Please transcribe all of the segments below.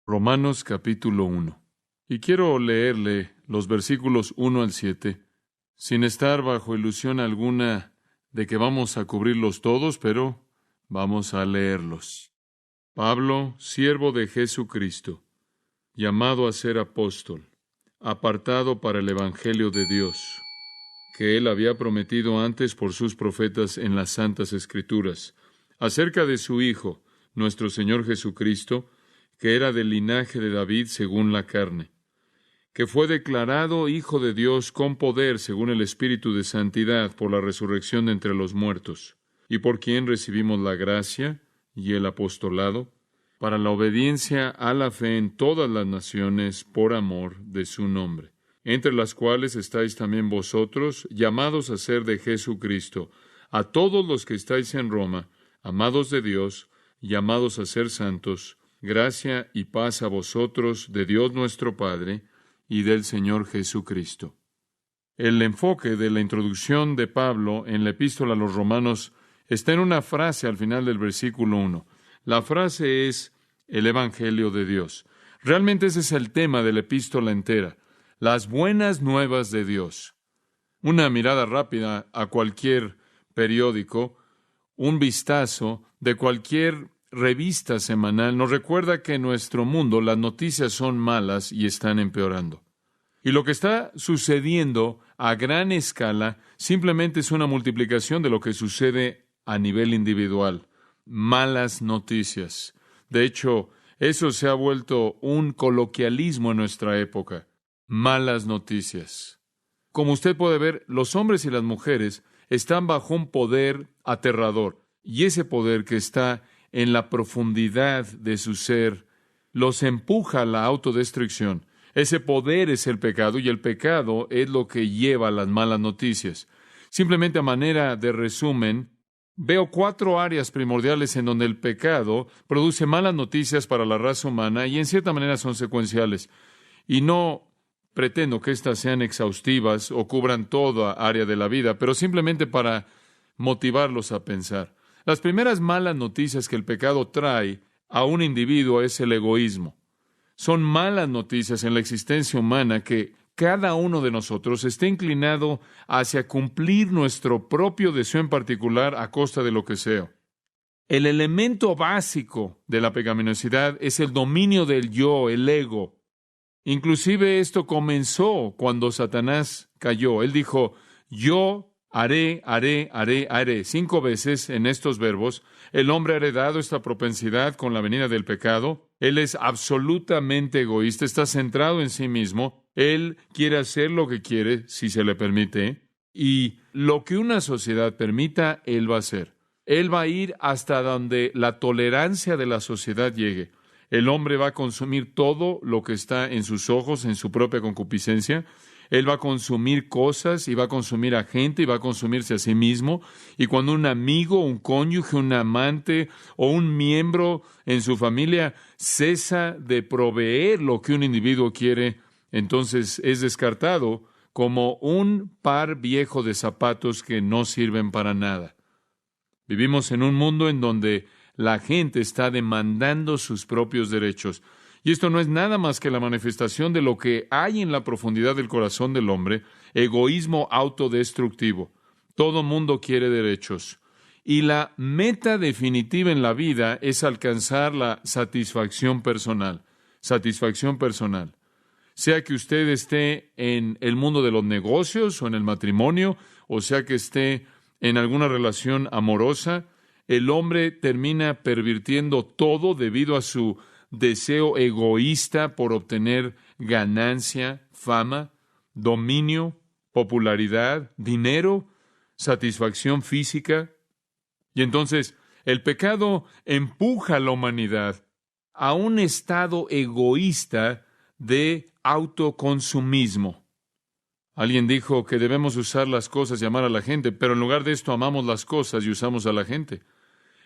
Romanos capítulo 1. Y quiero leerle los versículos 1 al 7, sin estar bajo ilusión alguna de que vamos a cubrirlos todos, pero vamos a leerlos. Pablo, siervo de Jesucristo, llamado a ser apóstol, apartado para el Evangelio de Dios, que él había prometido antes por sus profetas en las Santas Escrituras, acerca de su Hijo, nuestro Señor Jesucristo, que era del linaje de David según la carne, que fue declarado Hijo de Dios con poder según el Espíritu de santidad por la resurrección de entre los muertos, y por quien recibimos la gracia y el apostolado, para la obediencia a la fe en todas las naciones por amor de su nombre, entre las cuales estáis también vosotros, llamados a ser de Jesucristo, a todos los que estáis en Roma, amados de Dios, llamados a ser santos, gracia y paz a vosotros de Dios nuestro Padre y del Señor Jesucristo. El enfoque de la introducción de Pablo en la epístola a los Romanos está en una frase al final del versículo 1. La frase es el Evangelio de Dios. Realmente ese es el tema de la epístola entera, las buenas nuevas de Dios. Una mirada rápida a cualquier periódico, un vistazo de cualquier revista semanal nos recuerda que en nuestro mundo las noticias son malas y están empeorando. Y lo que está sucediendo a gran escala simplemente es una multiplicación de lo que sucede a nivel individual. Malas noticias. De hecho, eso se ha vuelto un coloquialismo en nuestra época. Malas noticias. Como usted puede ver, los hombres y las mujeres están bajo un poder aterrador. Y ese poder que está en la profundidad de su ser los empuja a la autodestrucción. Ese poder es el pecado, y el pecado es lo que lleva a las malas noticias. Simplemente a manera de resumen, veo 4 áreas primordiales en donde el pecado produce malas noticias para la raza humana y en cierta manera son secuenciales. Y no pretendo que estas sean exhaustivas o cubran toda área de la vida, pero simplemente para motivarlos a pensar. Las primeras malas noticias que el pecado trae a un individuo es el egoísmo. Son malas noticias en la existencia humana que cada uno de nosotros esté inclinado hacia cumplir nuestro propio deseo en particular a costa de lo que sea. El elemento básico de la pecaminosidad es el dominio del yo, el ego. Inclusive esto comenzó cuando Satanás cayó. Él dijo, yo haré. 5 veces en estos verbos. El hombre ha heredado esta propensidad con la venida del pecado. Él es absolutamente egoísta, está centrado en sí mismo. Él quiere hacer lo que quiere, si se le permite. Y lo que una sociedad permita, él va a hacer. Él va a ir hasta donde la tolerancia de la sociedad llegue. El hombre va a consumir todo lo que está en sus ojos, en su propia concupiscencia. Él va a consumir cosas y va a consumir a gente y va a consumirse a sí mismo. Y cuando un amigo, un cónyuge, un amante o un miembro en su familia cesa de proveer lo que un individuo quiere, entonces es descartado como un par viejo de zapatos que no sirven para nada. Vivimos en un mundo en donde la gente está demandando sus propios derechos. Y esto no es nada más que la manifestación de lo que hay en la profundidad del corazón del hombre, egoísmo autodestructivo. Todo mundo quiere derechos. Y la meta definitiva en la vida es alcanzar la satisfacción personal. Satisfacción personal. Sea que usted esté en el mundo de los negocios o en el matrimonio, o sea que esté en alguna relación amorosa, el hombre termina pervirtiendo todo debido a su deseo egoísta por obtener ganancia, fama, dominio, popularidad, dinero, satisfacción física. Y entonces el pecado empuja a la humanidad a un estado egoísta de autoconsumismo. Alguien dijo que debemos usar las cosas y amar a la gente, pero en lugar de esto amamos las cosas y usamos a la gente.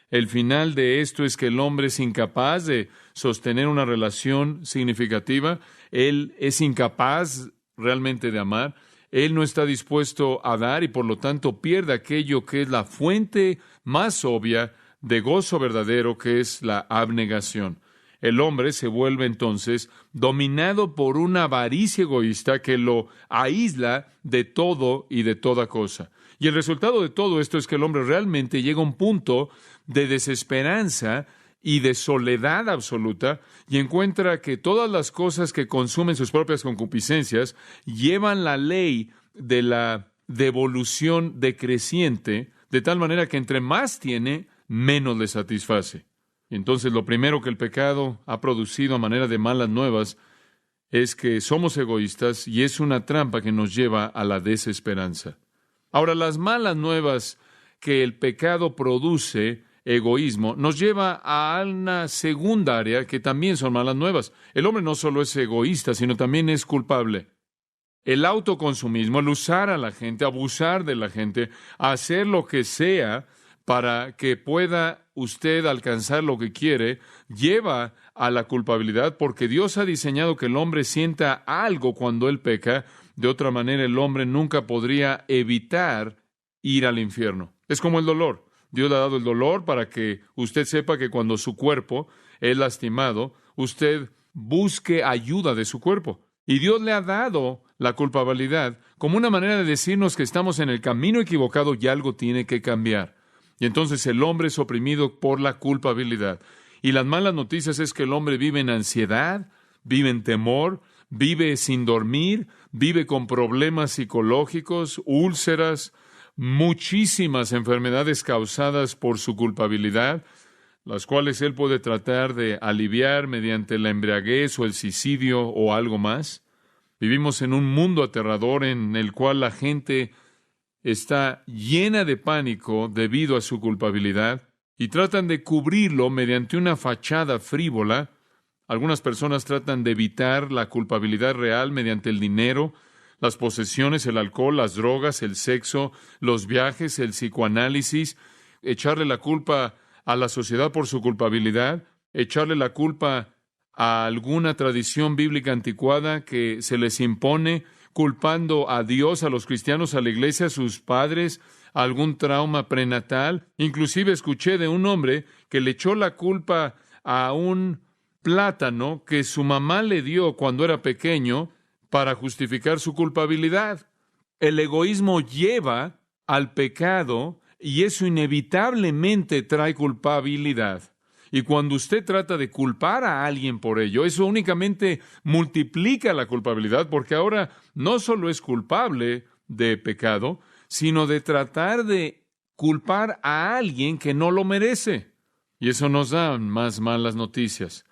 El final de esto es que el hombre es incapaz de sostener una relación significativa. Él es incapaz realmente de amar. Él no está dispuesto a dar y por lo tanto pierde aquello que es la fuente más obvia de gozo verdadero, que es la abnegación. el hombre se vuelve entonces dominado por una avaricia egoísta que lo aísla de todo y de toda cosa. Y el resultado de todo esto es que el hombre realmente llega a un punto de desesperanza y de soledad absoluta, y encuentra que todas las cosas que consumen sus propias concupiscencias llevan la ley de la devolución decreciente, de tal manera que entre más tiene, menos le satisface. Y entonces lo primero que el pecado ha producido a manera de malas nuevas es que somos egoístas, y es una trampa que nos lleva a la desesperanza. Ahora, las malas nuevas que el pecado produce, egoísmo, nos lleva a una segunda área que también son malas nuevas. El hombre no solo es egoísta, sino también es culpable. El autoconsumismo, el usar a la gente, abusar de la gente, hacer lo que sea para que pueda usted alcanzar lo que quiere, lleva a la culpabilidad, porque Dios ha diseñado que el hombre sienta algo cuando él peca. De otra manera, el hombre nunca podría evitar ir al infierno. Es como el dolor. Dios le ha dado el dolor para que usted sepa que cuando su cuerpo es lastimado, usted busque ayuda de su cuerpo. Y Dios le ha dado la culpabilidad como una manera de decirnos que estamos en el camino equivocado y algo tiene que cambiar. Y entonces el hombre es oprimido por la culpabilidad. Y las malas noticias es que el hombre vive en ansiedad, vive en temor, vive sin dormir, vive con problemas psicológicos, úlceras, muchísimas enfermedades causadas por su culpabilidad, las cuales él puede tratar de aliviar mediante la embriaguez o el suicidio o algo más. Vivimos en un mundo aterrador en el cual la gente está llena de pánico debido a su culpabilidad y tratan de cubrirlo mediante una fachada frívola. Algunas personas tratan de evitar la culpabilidad real mediante el dinero, las posesiones, el alcohol, las drogas, el sexo, los viajes, el psicoanálisis, echarle la culpa a la sociedad por su culpabilidad, echarle la culpa a alguna tradición bíblica anticuada que se les impone, culpando a Dios, a los cristianos, a la iglesia, a sus padres, a algún trauma prenatal. Inclusive escuché de un hombre que le echó la culpa a un plátano que su mamá le dio cuando era pequeño, para justificar su culpabilidad. El egoísmo lleva al pecado y eso inevitablemente trae culpabilidad. Y cuando usted trata de culpar a alguien por ello, eso únicamente multiplica la culpabilidad, porque ahora no solo es culpable de pecado, sino de tratar de culpar a alguien que no lo merece. Y eso nos da más malas noticias,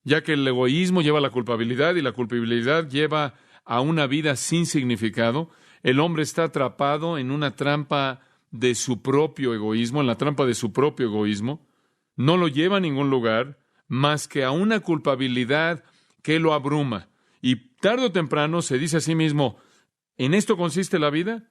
ya que el egoísmo lleva a la culpabilidad y la culpabilidad lleva a una vida sin significado. El hombre está atrapado en una trampa de su propio egoísmo, en la trampa de su propio egoísmo. No lo lleva a ningún lugar más que a una culpabilidad que lo abruma. Y tarde o temprano se dice a sí mismo, ¿en esto consiste la vida?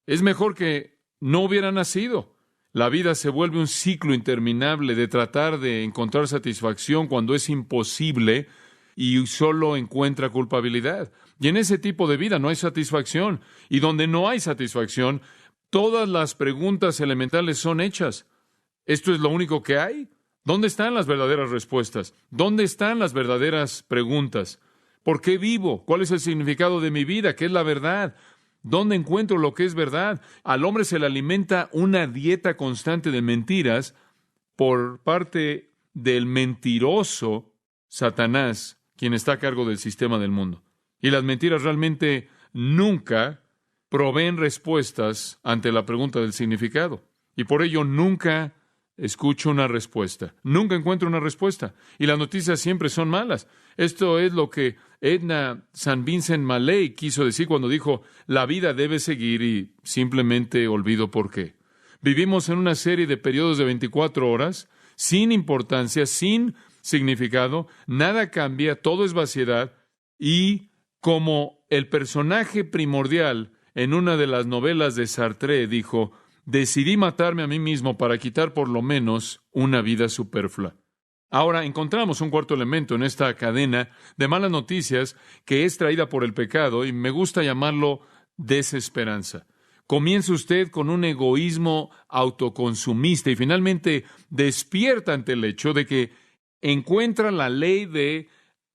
Es mejor que no hubiera nacido. La vida se vuelve un ciclo interminable de tratar de encontrar satisfacción cuando es imposible y solo encuentra culpabilidad. Y en ese tipo de vida no hay satisfacción. Y donde no hay satisfacción, todas las preguntas elementales son hechas. ¿Esto es lo único que hay? ¿Dónde están las verdaderas respuestas? ¿Dónde están las verdaderas preguntas? ¿Por qué vivo? ¿Cuál es el significado de mi vida? ¿Qué es la verdad? ¿Dónde encuentro lo que es verdad? Al hombre se le alimenta una dieta constante de mentiras por parte del mentiroso Satanás, quien está a cargo del sistema del mundo. Y las mentiras realmente nunca proveen respuestas ante la pregunta del significado. Y por ello nunca escucho una respuesta. Nunca encuentro una respuesta. Y las noticias siempre son malas. Esto es lo que Edna St. Vincent Millay quiso decir cuando dijo, la vida debe seguir, y simplemente olvido por qué. Vivimos en una serie de periodos de 24 horas, sin importancia, sin significado, nada cambia, todo es vaciedad, y como el personaje primordial en una de las novelas de Sartre dijo, decidí matarme a mí mismo para quitar por lo menos una vida superflua. Ahora encontramos un cuarto elemento en esta cadena de malas noticias que es traída por el pecado, y me gusta llamarlo desesperanza. Comienza usted con un egoísmo autoconsumista y finalmente despierta ante el hecho de que encuentra la ley de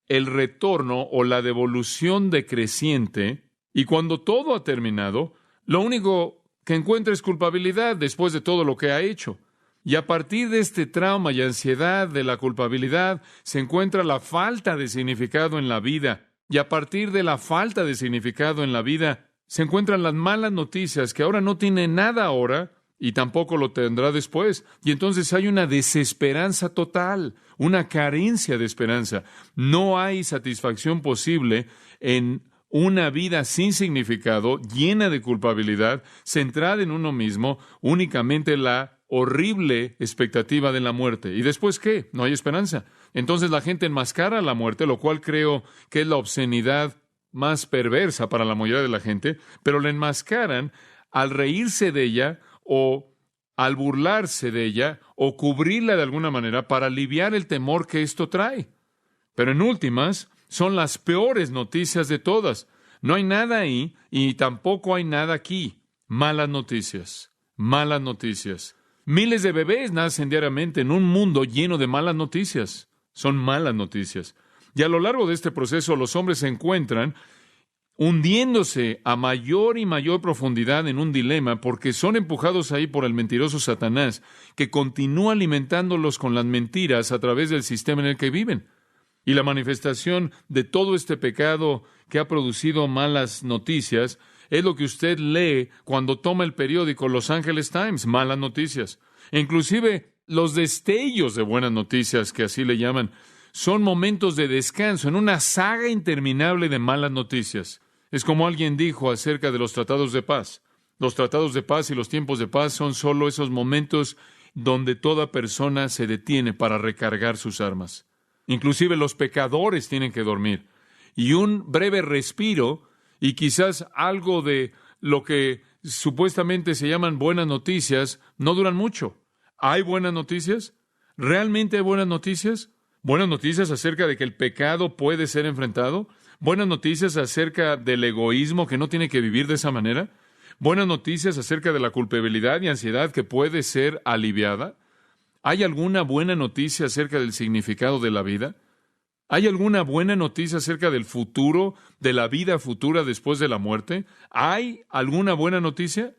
el retorno o la devolución decreciente, y cuando todo ha terminado, lo único que encuentra es culpabilidad después de todo lo que ha hecho. Y a partir de este trauma y ansiedad de la culpabilidad, se encuentra la falta de significado en la vida. Y a partir de la falta de significado en la vida, se encuentran las malas noticias, que ahora no tiene nada ahora y tampoco lo tendrá después. Y entonces hay una desesperanza total, una carencia de esperanza. No hay satisfacción posible en una vida sin significado, llena de culpabilidad, centrada en uno mismo, únicamente la horrible expectativa de la muerte. ¿Y después qué? No hay esperanza. Entonces la gente enmascara la muerte, lo cual creo que es la obscenidad más perversa para la mayoría de la gente, pero la enmascaran al reírse de ella o al burlarse de ella o cubrirla de alguna manera para aliviar el temor que esto trae. Pero en últimas, son las peores noticias de todas. No hay nada ahí y tampoco hay nada aquí. Malas noticias. Malas noticias. Miles de bebés nacen diariamente en un mundo lleno de malas noticias. Son malas noticias. Y a lo largo de este proceso, los hombres se encuentran hundiéndose a mayor y mayor profundidad en un dilema porque son empujados ahí por el mentiroso Satanás, que continúa alimentándolos con las mentiras a través del sistema en el que viven. Y la manifestación de todo este pecado que ha producido malas noticias es lo que usted lee cuando toma el periódico Los Angeles Times, malas noticias. E inclusive los destellos de buenas noticias, que así le llaman, son momentos de descanso en una saga interminable de malas noticias. Es como alguien dijo acerca de los tratados de paz. Los tratados de paz y los tiempos de paz son solo esos momentos donde toda persona se detiene para recargar sus armas. Inclusive los pecadores tienen que dormir. Y un breve respiro y quizás algo de lo que supuestamente se llaman buenas noticias no duran mucho. ¿Hay buenas noticias? ¿Realmente hay buenas noticias? ¿Buenas noticias acerca de que el pecado puede ser enfrentado? ¿Buenas noticias acerca del egoísmo que no tiene que vivir de esa manera? ¿Buenas noticias acerca de la culpabilidad y ansiedad que puede ser aliviada? ¿Hay alguna buena noticia acerca del significado de la vida? ¿Hay alguna buena noticia acerca del futuro, de la vida futura después de la muerte? ¿Hay alguna buena noticia?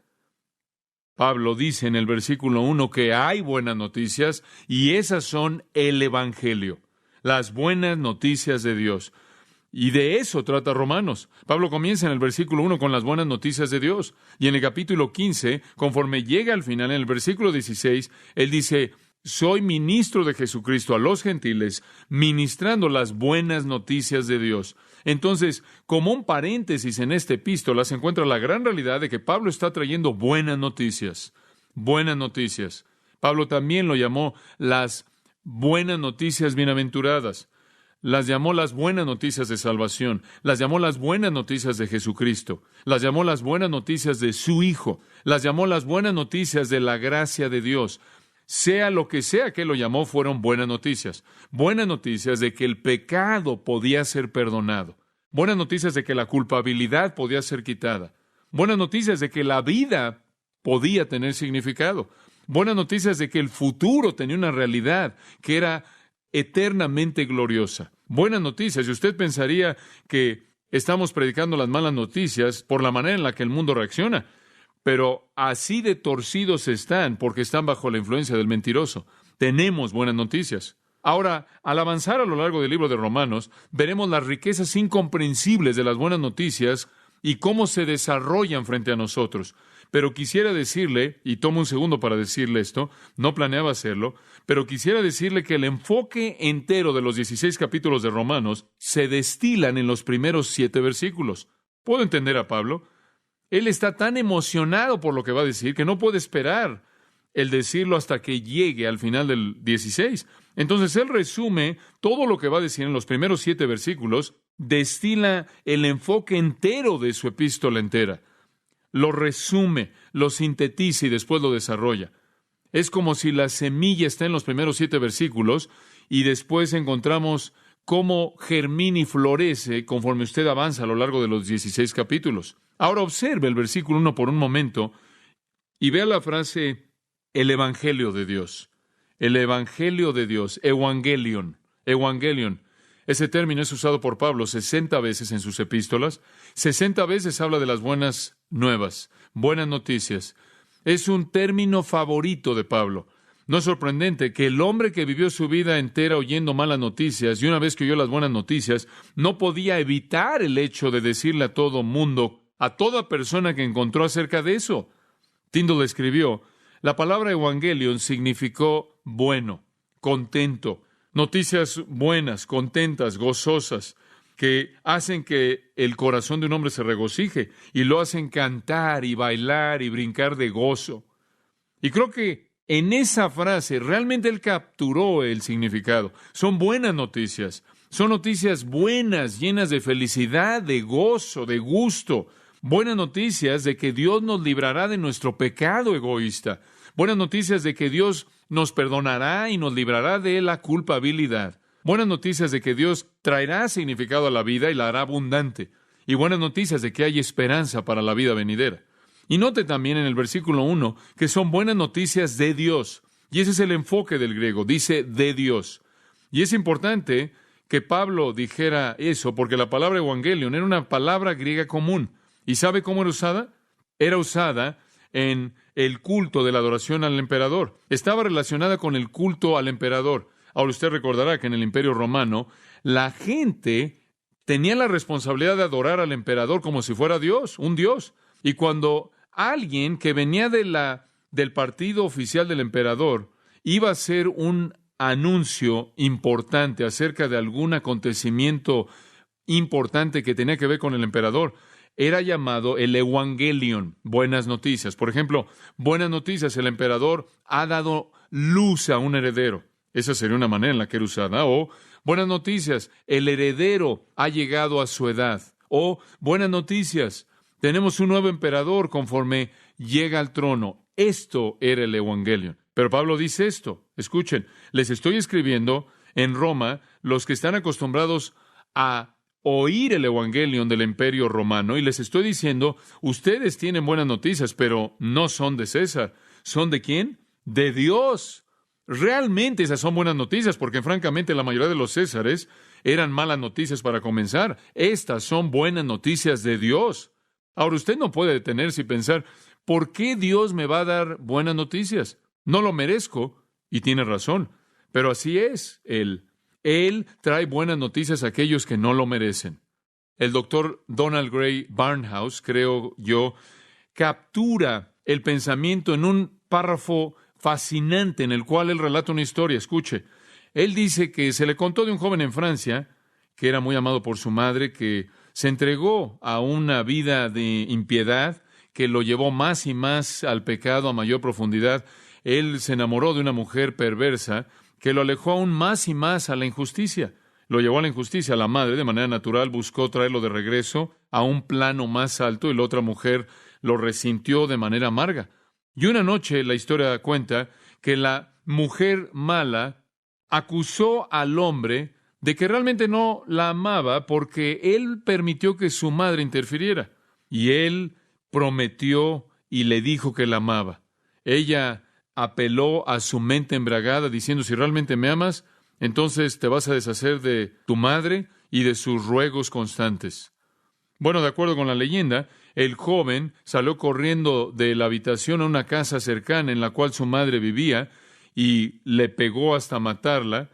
Pablo dice en el versículo 1 que hay buenas noticias y esas son el Evangelio, las buenas noticias de Dios. Y de eso trata Romanos. Pablo comienza en el versículo 1 con las buenas noticias de Dios. Y en el capítulo 15, conforme llega al final, en el versículo 16, él dice: soy ministro de Jesucristo a los gentiles, ministrando las buenas noticias de Dios. Entonces, como un paréntesis en esta epístola, se encuentra la gran realidad de que Pablo está trayendo buenas noticias. Buenas noticias. Pablo también lo llamó las buenas noticias bienaventuradas. Las llamó las buenas noticias de salvación. Las llamó las buenas noticias de Jesucristo. Las llamó las buenas noticias de su Hijo. Las llamó las buenas noticias de la gracia de Dios. Sea lo que sea que lo llamó, fueron buenas noticias. Buenas noticias de que el pecado podía ser perdonado. Buenas noticias de que la culpabilidad podía ser quitada. Buenas noticias de que la vida podía tener significado. Buenas noticias de que el futuro tenía una realidad que era eternamente gloriosa. Buenas noticias. Y usted pensaría que estamos predicando las malas noticias por la manera en la que el mundo reacciona. Pero así de torcidos están porque están bajo la influencia del mentiroso. Tenemos buenas noticias. Ahora, al avanzar a lo largo del libro de Romanos, veremos las riquezas incomprensibles de las buenas noticias y cómo se desarrollan frente a nosotros. Pero quisiera decirle, y tomo un segundo para decirle esto, no planeaba hacerlo, pero quisiera decirle que el enfoque entero de los 16 capítulos de Romanos se destilan en los primeros 7 versículos. ¿Puedo entender a Pablo? Él está tan emocionado por lo que va a decir que no puede esperar el decirlo hasta que llegue al final del 16. Entonces, él resume todo lo que va a decir en los primeros 7 versículos, destila el enfoque entero de su epístola entera. Lo resume, lo sintetiza y después lo desarrolla. Es como si la semilla está en los primeros 7 versículos y después encontramos cómo germina y florece conforme usted avanza a lo largo de los 16 capítulos. Ahora observe el versículo 1 por un momento y vea la frase, el Evangelio de Dios. El Evangelio de Dios, Evangelion. Evangelion. Ese término es usado por Pablo 60 veces en sus epístolas. 60 veces habla de las buenas nuevas, buenas noticias. Es un término favorito de Pablo. No es sorprendente que el hombre que vivió su vida entera oyendo malas noticias y una vez que oyó las buenas noticias, no podía evitar el hecho de decirle a todo mundo, a toda persona que encontró acerca de eso. Tyndall escribió, la palabra Evangelion significó bueno, contento, noticias buenas, contentas, gozosas, que hacen que el corazón de un hombre se regocije y lo hacen cantar y bailar y brincar de gozo. Y creo que en esa frase realmente él capturó el significado. Son buenas noticias, son noticias buenas, llenas de felicidad, de gozo, de gusto. Buenas noticias de que Dios nos librará de nuestro pecado egoísta. Buenas noticias de que Dios nos perdonará y nos librará de la culpabilidad. Buenas noticias de que Dios traerá significado a la vida y la hará abundante. Y buenas noticias de que hay esperanza para la vida venidera. Y note también en el versículo 1 que son buenas noticias de Dios. Y ese es el enfoque del griego, dice de Dios. Y es importante que Pablo dijera eso, porque la palabra evangelion era una palabra griega común. ¿Y sabe cómo era usada? Era usada en el culto de la adoración al emperador. Estaba relacionada con el culto al emperador. Ahora usted recordará que en el Imperio Romano la gente tenía la responsabilidad de adorar al emperador como si fuera Dios, un Dios. Y cuando alguien que venía del partido oficial del emperador iba a hacer un anuncio importante acerca de algún acontecimiento importante que tenía que ver con el emperador, era llamado el Evangelion, buenas noticias. Por ejemplo, buenas noticias, el emperador ha dado luz a un heredero. Esa sería una manera en la que era usada. O, buenas noticias, el heredero ha llegado a su edad. O, buenas noticias, tenemos un nuevo emperador conforme llega al trono. Esto era el Evangelion. Pero Pablo dice esto. Escuchen, les estoy escribiendo en Roma los que están acostumbrados a oír el Evangelion del Imperio Romano y les estoy diciendo, ustedes tienen buenas noticias, pero no son de César. ¿Son de quién? De Dios. Realmente esas son buenas noticias, porque francamente la mayoría de los Césares eran malas noticias para comenzar. Estas son buenas noticias de Dios. Ahora, usted no puede detenerse y pensar, ¿por qué Dios me va a dar buenas noticias? No lo merezco, y tiene razón, pero así es Él. Él trae buenas noticias a aquellos que no lo merecen. El doctor Donald Gray Barnhouse, creo yo, captura el pensamiento en un párrafo fascinante en el cual él relata una historia. Escuche, él dice que se le contó de un joven en Francia que era muy amado por su madre, que se entregó a una vida de impiedad que lo llevó más y más al pecado a mayor profundidad. Él se enamoró de una mujer perversa que lo alejó aún más y más a la injusticia. Lo llevó a la injusticia. La madre, de manera natural, buscó traerlo de regreso a un plano más alto y la otra mujer lo resintió de manera amarga. Y una noche la historia cuenta que la mujer mala acusó al hombre de que realmente no la amaba porque él permitió que su madre interfiriera. Y él prometió y le dijo que la amaba. Ella apeló a su mente embriagada diciendo, si realmente me amas, entonces te vas a deshacer de tu madre y de sus ruegos constantes. Bueno, de acuerdo con la leyenda, el joven salió corriendo de la habitación a una casa cercana en la cual su madre vivía y le pegó hasta matarla,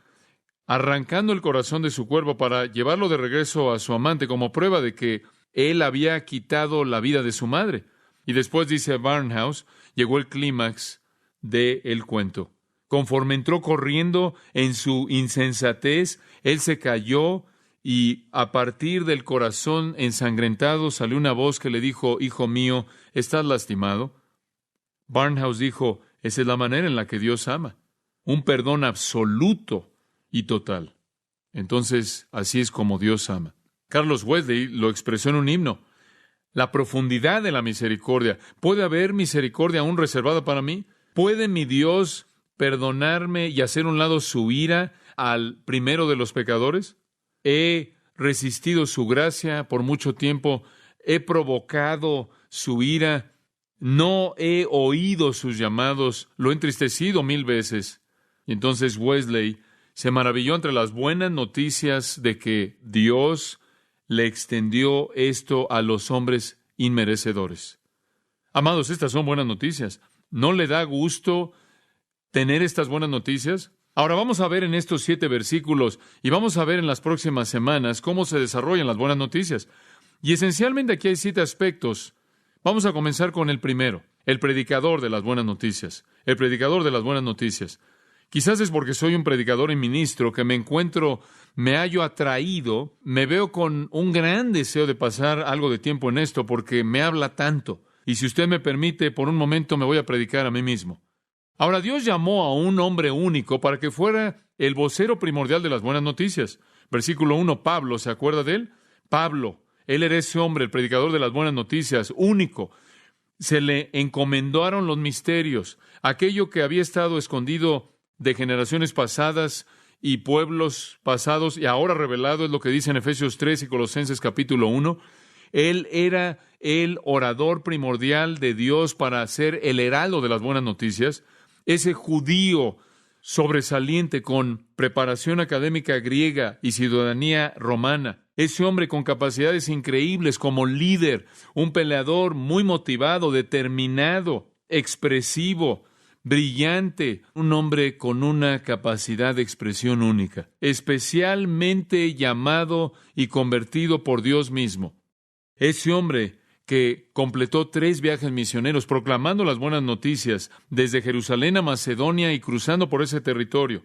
arrancando el corazón de su cuerpo para llevarlo de regreso a su amante como prueba de que él había quitado la vida de su madre. Y después, dice Barnhouse, llegó el clímax del cuento. Conforme entró corriendo en su insensatez, él se cayó y a partir del corazón ensangrentado salió una voz que le dijo, hijo mío, ¿estás lastimado? Barnhouse dijo, esa es la manera en la que Dios ama. Un perdón absoluto y total. Entonces, así es como Dios ama. Carlos Wesley lo expresó en un himno. La profundidad de la misericordia. ¿Puede haber misericordia aún reservada para mí? ¿Puede mi Dios perdonarme y hacer a un lado su ira al primero de los pecadores? He resistido su gracia por mucho tiempo. He provocado su ira. No he oído sus llamados. Lo he entristecido 1000 veces. Y entonces Wesley se maravilló entre las buenas noticias de que Dios le extendió esto a los hombres inmerecedores. Amados, estas son buenas noticias. ¿No le da gusto tener estas buenas noticias? Ahora vamos a ver en estos 7 versículos y vamos a ver en las próximas semanas cómo se desarrollan las buenas noticias. Y esencialmente aquí hay 7 aspectos. Vamos a comenzar con el primero, el predicador de las buenas noticias. El predicador de las buenas noticias. Quizás es porque soy un predicador y ministro que me hallo atraído, me veo con un gran deseo de pasar algo de tiempo en esto porque me habla tanto. Y si usted me permite, por un momento me voy a predicar a mí mismo. Ahora, Dios llamó a un hombre único para que fuera el vocero primordial de las buenas noticias. Versículo 1, Pablo, ¿se acuerda de él? Pablo, él era ese hombre, el predicador de las buenas noticias, único. Se le encomendaron los misterios, aquello que había estado escondido de generaciones pasadas y pueblos pasados, y ahora revelado, es lo que dice en Efesios 3 y Colosenses capítulo 1. Él era el orador primordial de Dios para ser el heraldo de las buenas noticias. Ese judío sobresaliente con preparación académica griega y ciudadanía romana. Ese hombre con capacidades increíbles como líder, un peleador muy motivado, determinado, expresivo, brillante, un hombre con una capacidad de expresión única, especialmente llamado y convertido por Dios mismo. Ese hombre que completó 3 viajes misioneros proclamando las buenas noticias desde Jerusalén a Macedonia y cruzando por ese territorio.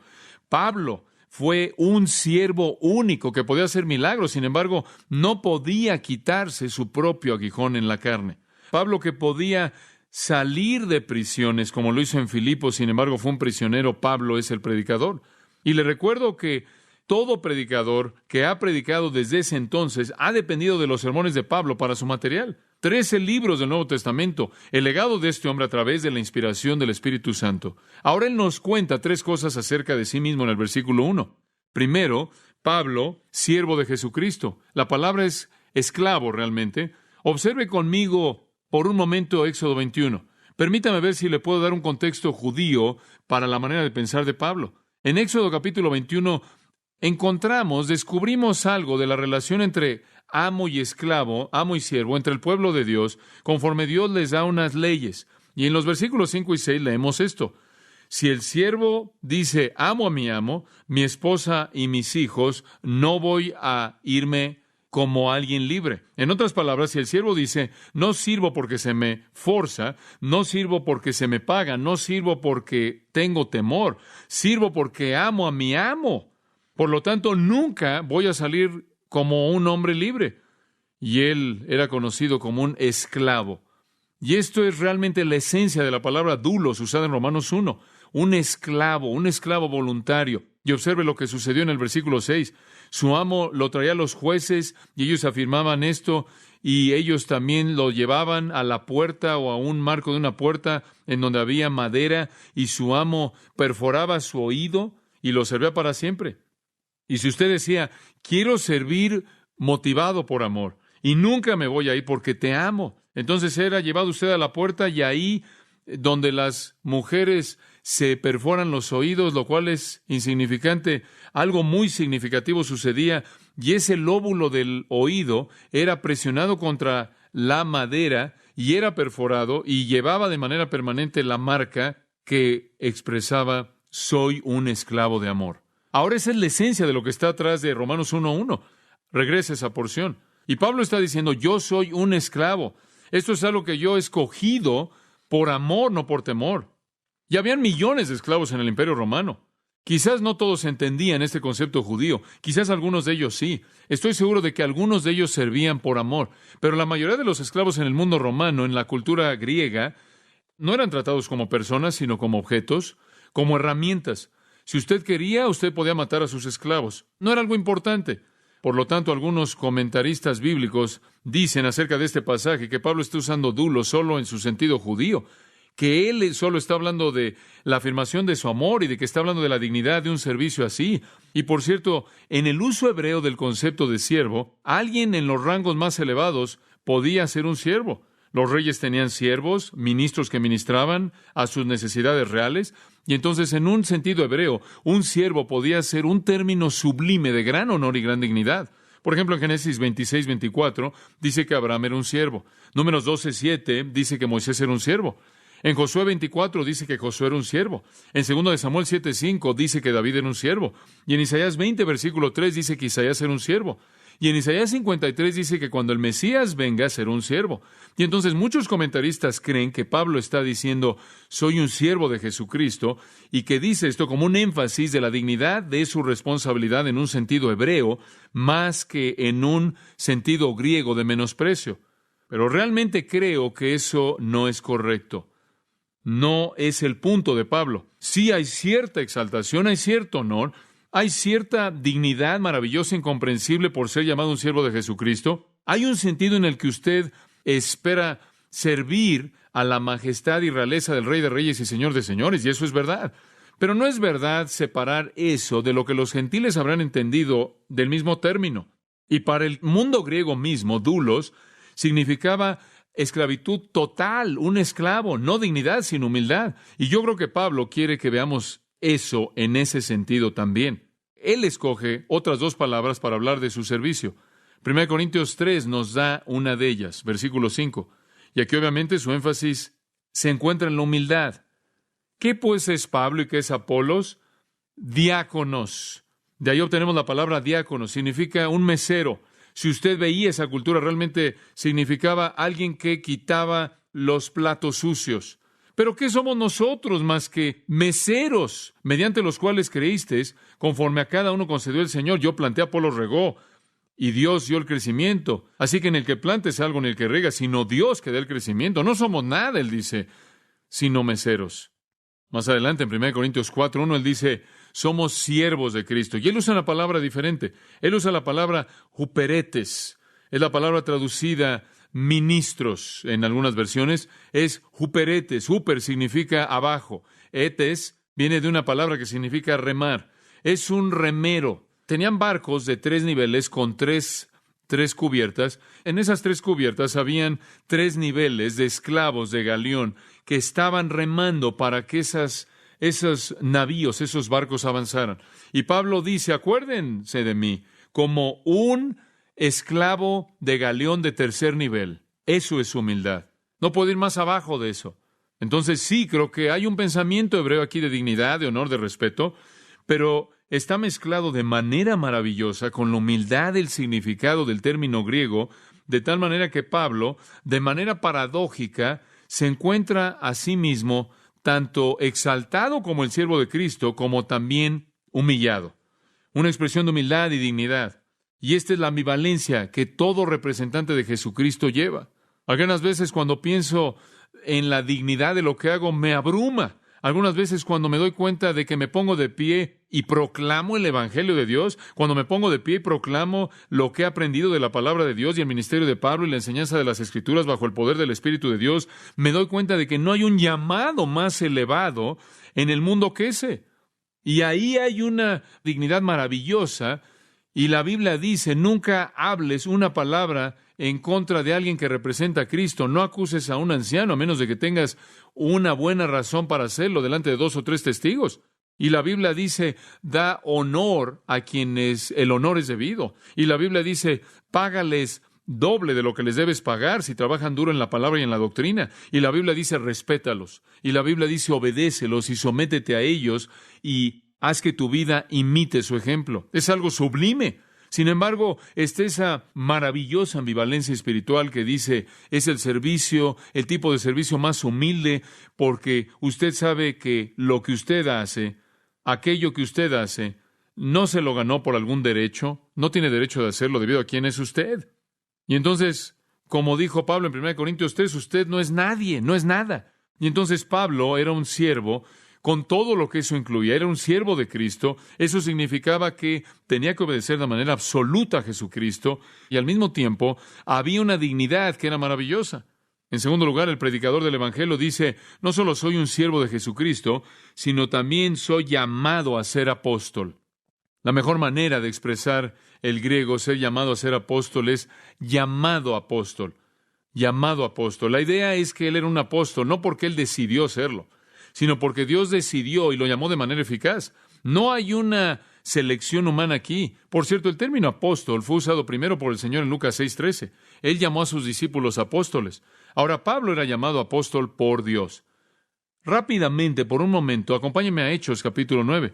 Pablo fue un siervo único que podía hacer milagros, sin embargo, no podía quitarse su propio aguijón en la carne. Pablo, que podía salir de prisiones, como lo hizo en Filipos, sin embargo, fue un prisionero. Pablo es el predicador. Y le recuerdo que todo predicador que ha predicado desde ese entonces ha dependido de los sermones de Pablo para su material. 13 libros del Nuevo Testamento, el legado de este hombre a través de la inspiración del Espíritu Santo. Ahora él nos cuenta 3 cosas acerca de sí mismo en el versículo 1. Primero, Pablo, siervo de Jesucristo. La palabra es esclavo realmente. Observe conmigo por un momento Éxodo 21. Permítame ver si le puedo dar un contexto judío para la manera de pensar de Pablo. En Éxodo capítulo 21 descubrimos algo de la relación entre amo y esclavo, amo y siervo, entre el pueblo de Dios, conforme Dios les da unas leyes. Y en los versículos 5 y 6 leemos esto. Si el siervo dice, amo a mi amo, mi esposa y mis hijos, no voy a irme como alguien libre. En otras palabras, si el siervo dice, no sirvo porque se me forza, no sirvo porque se me paga, no sirvo porque tengo temor, sirvo porque amo a mi amo. Por lo tanto, nunca voy a salir como un hombre libre. Y él era conocido como un esclavo. Y esto es realmente la esencia de la palabra doulos usada en Romanos 1. Un esclavo voluntario. Y observe lo que sucedió en el versículo 6. Su amo lo traía a los jueces y ellos afirmaban esto y ellos también lo llevaban a la puerta o a un marco de una puerta en donde había madera y su amo perforaba su oído y lo servía para siempre. Y si usted decía, quiero servir motivado por amor y nunca me voy a ir porque te amo, entonces era llevado usted a la puerta y ahí donde las mujeres se perforan los oídos, lo cual es insignificante, algo muy significativo sucedía y ese lóbulo del oído era presionado contra la madera y era perforado y llevaba de manera permanente la marca que expresaba, soy un esclavo de amor. Ahora esa es la esencia de lo que está atrás de Romanos 1:1. Regresa esa porción. Y Pablo está diciendo, yo soy un esclavo. Esto es algo que yo he escogido por amor, no por temor. Y habían millones de esclavos en el Imperio Romano. Quizás no todos entendían este concepto judío. Quizás algunos de ellos sí. Estoy seguro de que algunos de ellos servían por amor. Pero la mayoría de los esclavos en el mundo romano, en la cultura griega, no eran tratados como personas, sino como objetos, como herramientas. Si usted quería, usted podía matar a sus esclavos. No era algo importante. Por lo tanto, algunos comentaristas bíblicos dicen acerca de este pasaje que Pablo está usando doulos solo en su sentido judío, que él solo está hablando de la afirmación de su amor y de que está hablando de la dignidad de un servicio así. Y por cierto, en el uso hebreo del concepto de siervo, alguien en los rangos más elevados podía ser un siervo. Los reyes tenían siervos, ministros que ministraban a sus necesidades reales, y entonces en un sentido hebreo, un siervo podía ser un término sublime de gran honor y gran dignidad. Por ejemplo, en Génesis 26-24 dice que Abraham era un siervo. Números 12-7 dice que Moisés era un siervo. En Josué 24 dice que Josué era un siervo. En 2 de Samuel 7:5 dice que David era un siervo. Y en Isaías 20, versículo 3 dice que Isaías era un siervo. Y en Isaías 53 dice que cuando el Mesías venga será un siervo. Y entonces muchos comentaristas creen que Pablo está diciendo, soy un siervo de Jesucristo, y que dice esto como un énfasis de la dignidad de su responsabilidad en un sentido hebreo, más que en un sentido griego de menosprecio. Pero realmente creo que eso no es correcto. No es el punto de Pablo. Sí hay cierta exaltación, hay cierto honor, hay cierta dignidad maravillosa, incomprensible por ser llamado un siervo de Jesucristo. Hay un sentido en el que usted espera servir a la majestad y realeza del Rey de Reyes y Señor de Señores, y eso es verdad. Pero no es verdad separar eso de lo que los gentiles habrán entendido del mismo término. Y para el mundo griego mismo, doulos significaba esclavitud total, un esclavo, no dignidad, sino humildad. Y yo creo que Pablo quiere que veamos eso en ese sentido también. Él escoge otras dos palabras para hablar de su servicio. 1 Corintios 3 nos da una de ellas, versículo 5. Y aquí obviamente su énfasis se encuentra en la humildad. ¿Qué pues es Pablo y qué es Apolos? Diáconos. De ahí obtenemos la palabra diácono, significa un mesero. Si usted veía esa cultura, realmente significaba alguien que quitaba los platos sucios. ¿Pero qué somos nosotros más que meseros, mediante los cuales creísteis, conforme a cada uno concedió el Señor? Yo planté, Apolos regó, y Dios dio el crecimiento. Así que en el que plantes algo, en el que rega, sino Dios que da el crecimiento. No somos nada, él dice, sino meseros. Más adelante, en 1 Corintios 4:1, él dice, somos siervos de Cristo. Y él usa una palabra diferente. Él usa la palabra huperetes. Es la palabra traducida ministros en algunas versiones. Es huperetes. Huper significa abajo. Etes viene de una palabra que significa remar. Es un remero. Tenían barcos de 3 niveles con tres cubiertas. En esas 3 cubiertas habían 3 niveles de esclavos de galeón que estaban remando para que esos navíos, esos barcos avanzaran. Y Pablo dice, acuérdense de mí, como un esclavo de galeón de 3er nivel. Eso es humildad. No puedo ir más abajo de eso. Entonces sí, creo que hay un pensamiento hebreo aquí de dignidad, de honor, de respeto, pero está mezclado de manera maravillosa con la humildad del significado del término griego, de tal manera que Pablo, de manera paradójica, se encuentra a sí mismo tanto exaltado como el siervo de Cristo, como también humillado. Una expresión de humildad y dignidad. Y esta es la ambivalencia que todo representante de Jesucristo lleva. Algunas veces cuando pienso en la dignidad de lo que hago, me abruma. Algunas veces cuando me doy cuenta de que me pongo de pie y proclamo el Evangelio de Dios, cuando me pongo de pie y proclamo lo que he aprendido de la palabra de Dios y el ministerio de Pablo y la enseñanza de las Escrituras bajo el poder del Espíritu de Dios, me doy cuenta de que no hay un llamado más elevado en el mundo que ese. Y ahí hay una dignidad maravillosa, y la Biblia dice, nunca hables una palabra en contra de alguien que representa a Cristo. No acuses a un anciano a menos de que tengas una buena razón para hacerlo delante de 2 o 3 testigos. Y la Biblia dice, da honor a quienes el honor es debido. Y la Biblia dice, págales doble de lo que les debes pagar si trabajan duro en la palabra y en la doctrina. Y la Biblia dice, respétalos. Y la Biblia dice, obedécelos y sométete a ellos y haz que tu vida imite su ejemplo. Es algo sublime. Sin embargo, está esa maravillosa ambivalencia espiritual que dice, es el servicio, el tipo de servicio más humilde, porque usted sabe que lo que usted hace, aquello que usted hace, no se lo ganó por algún derecho, no tiene derecho de hacerlo debido a quién es usted. Y entonces, como dijo Pablo en 1 Corintios 3, usted no es nadie, no es nada. Y entonces Pablo era un siervo, con todo lo que eso incluía, era un siervo de Cristo. Eso significaba que tenía que obedecer de manera absoluta a Jesucristo y al mismo tiempo había una dignidad que era maravillosa. En segundo lugar, el predicador del Evangelio dice, no solo soy un siervo de Jesucristo, sino también soy llamado a ser apóstol. La mejor manera de expresar el griego, ser llamado a ser apóstol, es llamado apóstol. llamado apóstol. La idea es que él era un apóstol, no porque él decidió serlo, sino porque Dios decidió y lo llamó de manera eficaz. No hay una selección humana aquí. Por cierto, el término apóstol fue usado primero por el Señor en Lucas 6:13. Él llamó a sus discípulos apóstoles. Ahora, Pablo era llamado apóstol por Dios. Rápidamente, por un momento, acompáñeme a Hechos capítulo 9.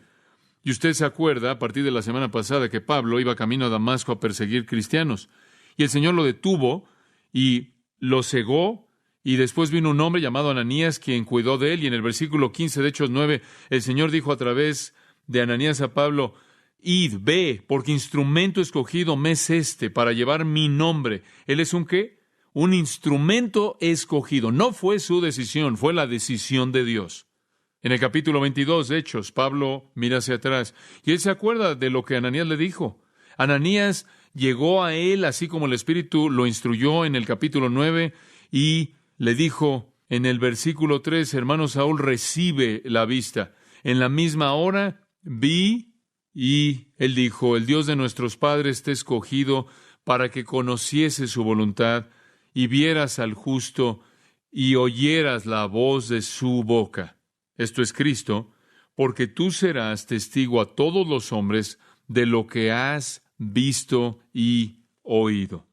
Y usted se acuerda, a partir de la semana pasada, que Pablo iba camino a Damasco a perseguir cristianos. Y el Señor lo detuvo y lo cegó. Y después vino un hombre llamado Ananías, quien cuidó de él. Y en el versículo 15 de Hechos 9, el Señor dijo a través de Ananías a Pablo: id, ve, porque instrumento escogido me es este para llevar mi nombre. ¿Él es un qué? Un instrumento escogido. No fue su decisión, fue la decisión de Dios. En el capítulo 22 de Hechos, Pablo mira hacia atrás y él se acuerda de lo que Ananías le dijo. Ananías llegó a él así como el Espíritu lo instruyó en el capítulo 9 y le dijo en el versículo 3, hermano Saúl, recibe la vista. En la misma hora vi y él dijo: el Dios de nuestros padres te ha escogido para que conociese su voluntad y vieras al justo y oyeras la voz de su boca. Esto es Cristo, porque tú serás testigo a todos los hombres de lo que has visto y oído.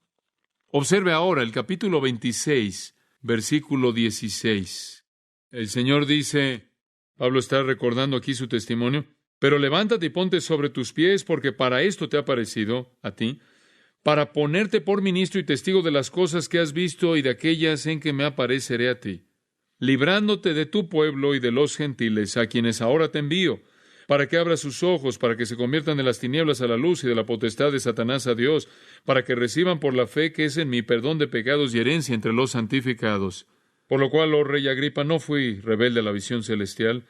Observe ahora el capítulo 26, versículo 16. El Señor dice, Pablo está recordando aquí su testimonio: pero levántate y ponte sobre tus pies, porque para esto te ha parecido a ti, para ponerte por ministro y testigo de las cosas que has visto y de aquellas en que me apareceré a ti, librándote de tu pueblo y de los gentiles, a quienes ahora te envío, para que abras sus ojos, para que se conviertan de las tinieblas a la luz y de la potestad de Satanás a Dios, para que reciban por la fe que es en mí perdón de pecados y herencia entre los santificados. Por lo cual, oh rey Agripa, no fui rebelde a la visión celestial.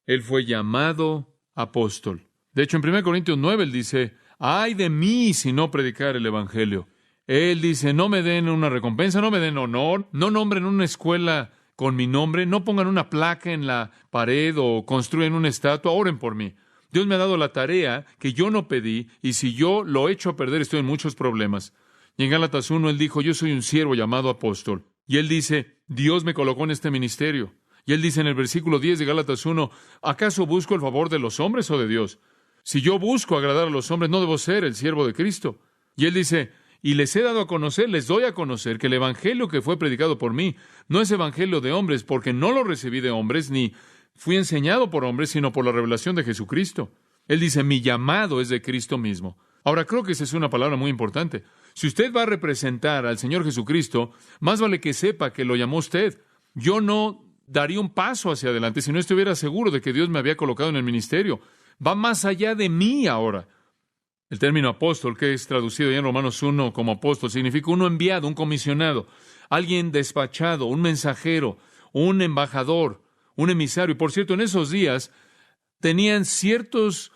Él fue llamado apóstol. De hecho, en 1 Corintios 9, él dice: ay de mí si no predicar el Evangelio. Él dice: no me den una recompensa, no me den honor, no nombren una escuela con mi nombre, no pongan una placa en la pared o construyan una estatua, oren por mí. Dios me ha dado la tarea que yo no pedí, y si yo lo echo a perder, estoy en muchos problemas. Y en Gálatas 1, él dijo: yo soy un siervo llamado apóstol. Y él dice: Dios me colocó en este ministerio. Y él dice en el versículo 10 de Gálatas 1, ¿acaso busco el favor de los hombres o de Dios? Si yo busco agradar a los hombres, no debo ser el siervo de Cristo. Y él dice: y les he dado a conocer, les doy a conocer que el evangelio que fue predicado por mí no es evangelio de hombres, porque no lo recibí de hombres, ni fui enseñado por hombres, sino por la revelación de Jesucristo. Él dice: mi llamado es de Cristo mismo. Ahora, creo que esa es una palabra muy importante. Si usted va a representar al Señor Jesucristo, más vale que sepa que lo llamó usted. Yo no daría un paso hacia adelante si no estuviera seguro de que Dios me había colocado en el ministerio. Va más allá de mí ahora. El término apóstol, que es traducido ya en Romanos 1 como apóstol, significa uno enviado, un comisionado, alguien despachado, un mensajero, un embajador, un emisario. Y por cierto, en esos días tenían ciertos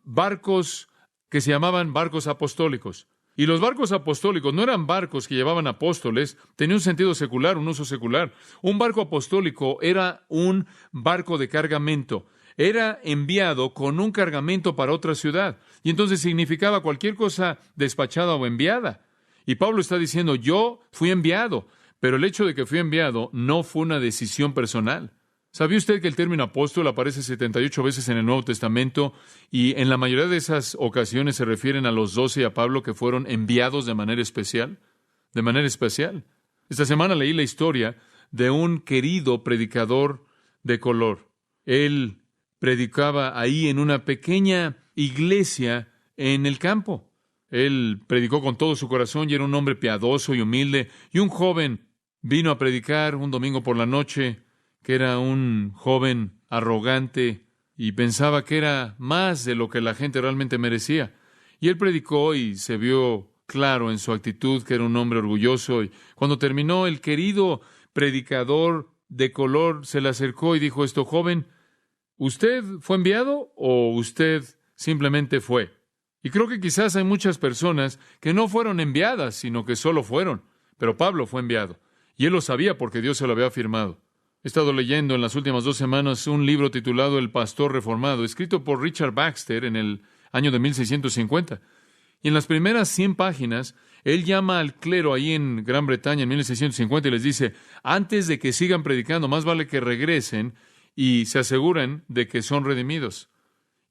barcos que se llamaban barcos apostólicos. Y los barcos apostólicos no eran barcos que llevaban apóstoles, tenía un sentido secular, un uso secular. Un barco apostólico era un barco de cargamento. Era enviado con un cargamento para otra ciudad. Y entonces significaba cualquier cosa despachada o enviada. Y Pablo está diciendo: yo fui enviado, pero el hecho de que fui enviado no fue una decisión personal. ¿Sabía usted que el término apóstol aparece 78 veces en el Nuevo Testamento y en la mayoría de esas ocasiones se refieren a los 12 y a Pablo, que fueron enviados de manera especial? De manera especial. Esta semana leí la historia de un querido predicador de color. Él predicaba ahí en una pequeña iglesia en el campo. Él predicó con todo su corazón y era un hombre piadoso y humilde. Y un joven vino a predicar un domingo por la noche, que era un joven arrogante y pensaba que era más de lo que la gente realmente merecía. Y él predicó y se vio claro en su actitud que era un hombre orgulloso. Y cuando terminó, el querido predicador de color se le acercó y dijo esto: joven, ¿usted fue enviado o usted simplemente fue? Y creo que quizás hay muchas personas que no fueron enviadas, sino que solo fueron. Pero Pablo fue enviado. Y él lo sabía porque Dios se lo había afirmado. He estado leyendo en las últimas 2 semanas un libro titulado El Pastor Reformado, escrito por Richard Baxter en el año de 1650. Y en las primeras 100 páginas, Él llama al clero ahí en Gran Bretaña en 1650 y les dice, antes de que sigan predicando, más vale que regresen y se aseguren de que son redimidos.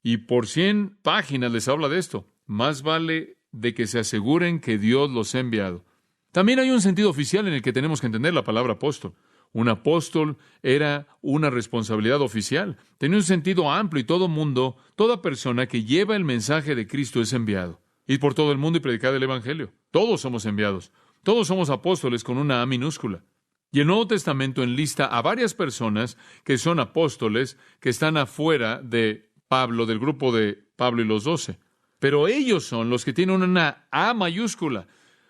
Y por 100 páginas les habla de esto. Más vale de que se aseguren que Dios los ha enviado. También hay un sentido oficial en el que tenemos que entender la palabra apóstol. Un apóstol era una responsabilidad oficial. Tenía un sentido amplio y todo mundo, toda persona que lleva el mensaje de Cristo es enviado. Ir por todo el mundo y predicar el Evangelio. Todos somos enviados. Todos somos apóstoles con una A minúscula. Y el Nuevo Testamento enlista a varias personas que son apóstoles, que están afuera de Pablo, del grupo de Pablo y los 12. Pero ellos son los que tienen una A mayúscula,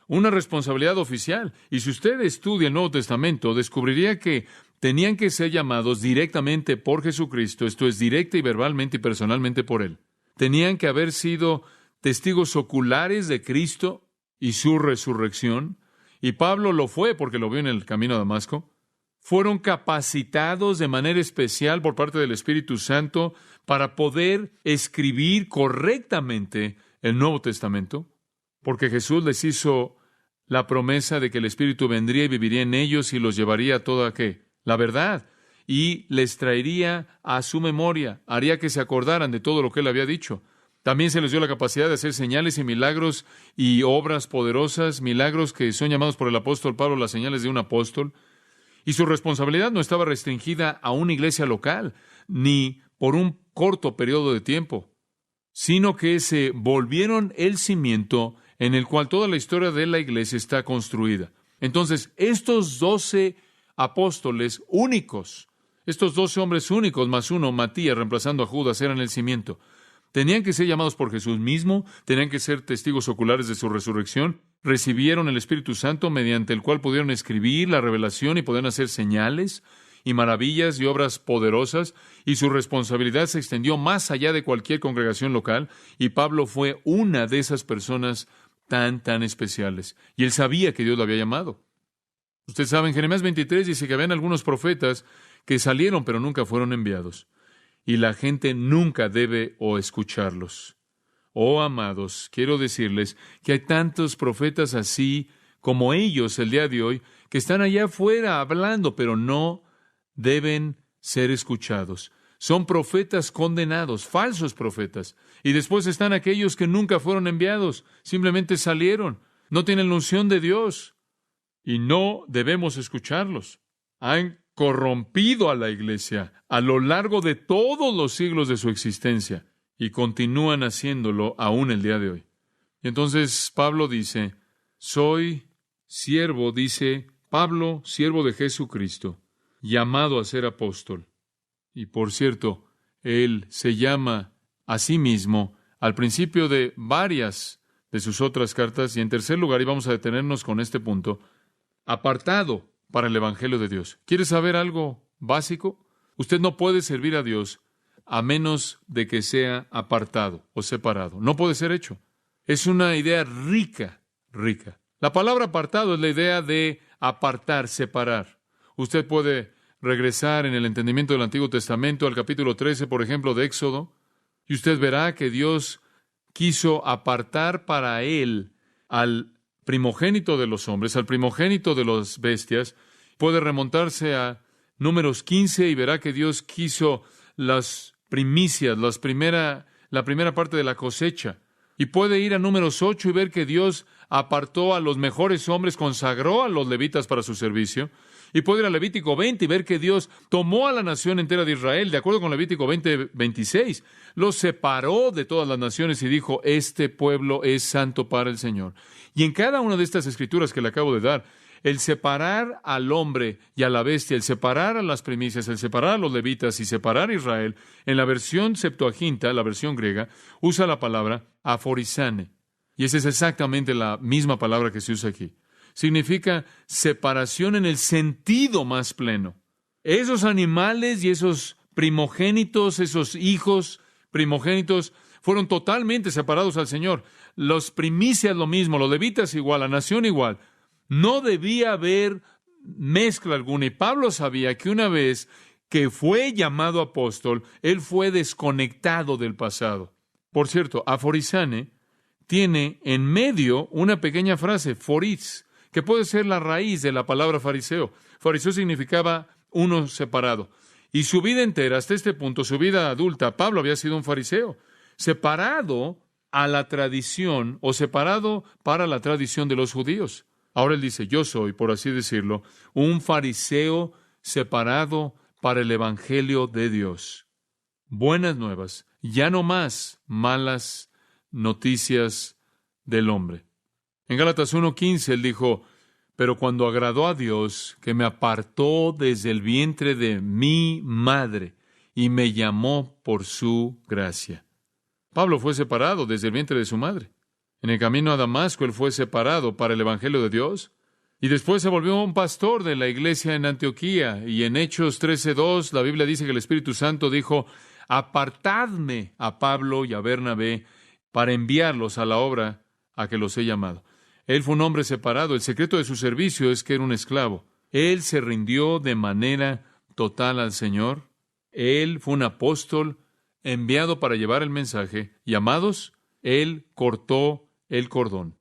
una responsabilidad oficial. Y si usted estudia el Nuevo Testamento, descubriría que tenían que ser llamados directamente por Jesucristo, esto es, directa y verbalmente y personalmente por Él. Tenían que haber sido testigos oculares de Cristo y su resurrección. Y Pablo lo fue porque lo vio en el camino a Damasco. Fueron capacitados de manera especial por parte del Espíritu Santo para poder escribir correctamente el Nuevo Testamento, porque Jesús les hizo la promesa de que el Espíritu vendría y viviría en ellos y los llevaría a toda la verdad, y les traería a su memoria, haría que se acordaran de todo lo que Él había dicho. También se les dio la capacidad de hacer señales y milagros y obras poderosas, milagros que son llamados por el apóstol Pablo las señales de un apóstol. Y su responsabilidad no estaba restringida a una iglesia local, ni por un corto periodo de tiempo, sino que se volvieron el cimiento en el cual toda la historia de la iglesia está construida. Entonces, estos 12 apóstoles únicos, estos 12 hombres únicos, más uno, Matías, reemplazando a Judas, eran el cimiento. Tenían que ser llamados por Jesús mismo, tenían que ser testigos oculares de su resurrección, recibieron el Espíritu Santo mediante el cual pudieron escribir la revelación y pudieron hacer señales y maravillas y obras poderosas, y su responsabilidad se extendió más allá de cualquier congregación local, y Pablo fue una de esas personas tan especiales, y él sabía que Dios lo había llamado. Usted sabe, en Jeremías 23 dice que habían algunos profetas que salieron pero nunca fueron enviados. Y la gente nunca debe escucharlos. Oh, amados, quiero decirles que hay tantos profetas así como ellos el día de hoy, que están allá afuera hablando, pero no deben ser escuchados. Son profetas condenados, falsos profetas. Y después están aquellos que nunca fueron enviados, simplemente salieron, no tienen la unción de Dios, y no debemos escucharlos. Han corrompido a la iglesia a lo largo de todos los siglos de su existencia y continúan haciéndolo aún el día de hoy. Y entonces Pablo dice, soy siervo, dice Pablo, siervo de Jesucristo, llamado a ser apóstol. Y por cierto, él se llama a sí mismo al principio de varias de sus otras cartas, y en tercer lugar, y vamos a detenernos con este punto, apartado para el Evangelio de Dios. ¿Quiere saber algo básico? Usted no puede servir a Dios a menos de que sea apartado o separado. No puede ser hecho. Es una idea rica. La palabra apartado es la idea de apartar, separar. Usted puede regresar en el entendimiento del Antiguo Testamento al capítulo 13, por ejemplo, de Éxodo, y usted verá que Dios quiso apartar para Él al primogénito de los hombres, al primogénito de las bestias. Puede remontarse a Números 15 y verá que Dios quiso las primicias, la primera parte de la cosecha. Y puede ir a Números 8 y ver que Dios apartó a los mejores hombres, consagró a los levitas para su servicio. Y puede ir a Levítico 20 y ver que Dios tomó a la nación entera de Israel, de acuerdo con Levítico 20:26, los separó de todas las naciones y dijo, este pueblo es santo para el Señor. Y en cada una de estas escrituras que le acabo de dar, el separar al hombre y a la bestia, el separar a las primicias, el separar a los levitas y separar a Israel, en la versión Septuaginta, la versión griega, usa la palabra aforizane. Y esa es exactamente la misma palabra que se usa aquí. Significa separación en el sentido más pleno. Esos animales y esos primogénitos, esos hijos primogénitos, fueron totalmente separados al Señor. Los primicias lo mismo, los levitas igual, la nación igual. No debía haber mezcla alguna. Y Pablo sabía que una vez que fue llamado apóstol, él fue desconectado del pasado. Por cierto, aforizane tiene en medio una pequeña frase, foris, que puede ser la raíz de la palabra fariseo. Fariseo significaba uno separado. Y su vida entera, hasta este punto, su vida adulta, Pablo había sido un fariseo, separado a la tradición o separado para la tradición de los judíos. Ahora él dice, yo soy, por así decirlo, un fariseo separado para el evangelio de Dios. Buenas nuevas, ya no más malas noticias del hombre. En Gálatas 1:15 él dijo, pero cuando agradó a Dios, que me apartó desde el vientre de mi madre y me llamó por su gracia. Pablo fue separado desde el vientre de su madre. En el camino a Damasco él fue separado para el evangelio de Dios. Y después se volvió un pastor de la iglesia en Antioquía. Y en Hechos 13:2 la Biblia dice que el Espíritu Santo dijo, apartadme a Pablo y a Bernabé para enviarlos a la obra a que los he llamado. Él fue un hombre separado. El secreto de su servicio es que era un esclavo. Él se rindió de manera total al Señor. Él fue un apóstol enviado para llevar el mensaje. Y amados, él cortó el cordón.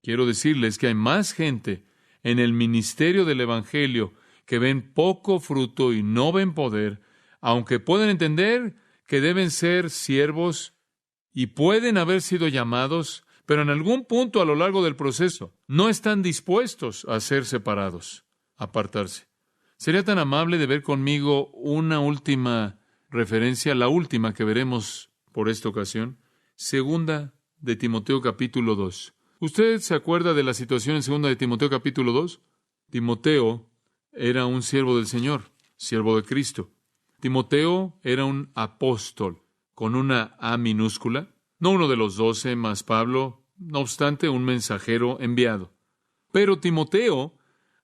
Quiero decirles que hay más gente en el ministerio del Evangelio que ven poco fruto y no ven poder, aunque pueden entender que deben ser siervos y pueden haber sido llamados, pero en algún punto a lo largo del proceso no están dispuestos a ser separados, a apartarse. ¿Sería tan amable de ver conmigo una última referencia, la última que veremos por esta ocasión? Segunda de Timoteo capítulo 2. ¿Usted se acuerda de la situación en segunda de Timoteo capítulo 2? Timoteo era un siervo del Señor, siervo de Cristo. Timoteo era un apóstol con una A minúscula, no uno de los 12 más Pablo, no obstante, un mensajero enviado. Pero Timoteo